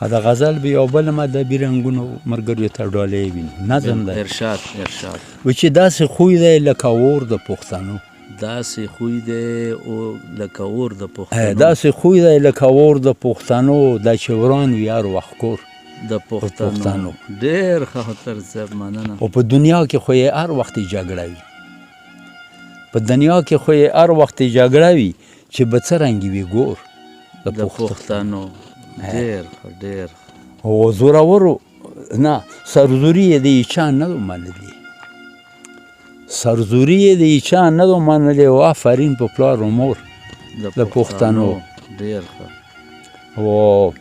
که د غزل به یو بل ادبي رنګونو ملګریو ته ډالۍ وي نظم دی ارشاد و چې داسې خوی دی لکه اور د پښتنو داسې خوی دی او لکه اور د پښتنو داسې خوی دی لکه اور د پښتنو دا چې وران وي هر وخت کور د پښتنو ډېر ښه هوتر صاحب مننه او په دنیا کې خو یې هر وخت جګړه وي په دنیا کې خو یې هر وخت جګړه وي چې به څرنګه وي ګور د پښتنو ډېر او زورورو نه سرزوري یې د چا نه منلي سرزوري یې د چا نه منلي او آفرین په پلار و مور د پښتنو ډېر ښه او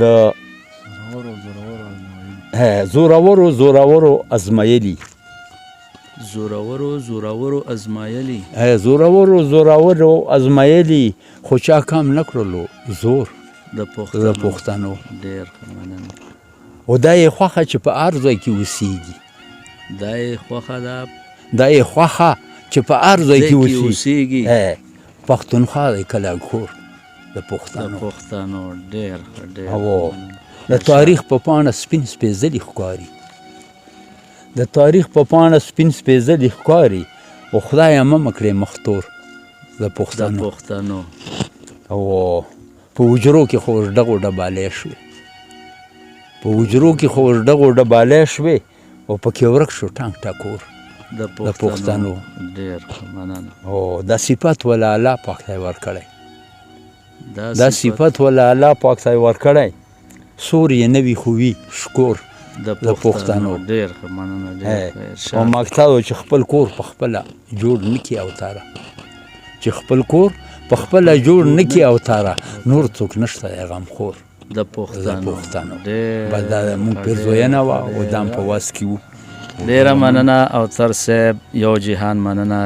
د زورورو ازمایلي زورورو ازمایلي زورورو ازمایلي خو چا کم نه کړلو زور د پښتنو ډېر ښه مننه او دا یې خوښه چې په هر ځای کې اوسېږي دا یې خوښه ده چې په هر ځای کې اوسېږي پښتونخوا دی کلاګور د پښتنو ډېر او د تاریخ په پاڼه سپین سپېڅلي ښکاري د تاریخ په پاڼه سپین سپېڅلي ښکاري او خدایه مه کړې مختور د پښتنو او په حجرو کې خو ډغو ډبالې شوې او پکې ورک شو ټانک ټاکور د پښتنو ډېر مننه او دا صفت ولا الله پاک ځای ورکړی دا صفت ولا الله پاک ځای ورکړی سور یې نه وي خو وي شکور د پښتنو ډېر مننه او مقصد چې خپل کور په خپله جوړ نه کړي اوتاره چې خپل کور په خپله جوړ نه کړي اوتاره نور څوک نشته دی غمخور د پښتنو بس دا مونږ پیرزوینه وه او دا هم په وس کې وو ډېره مننه اوتر صاحب یو جهان مننه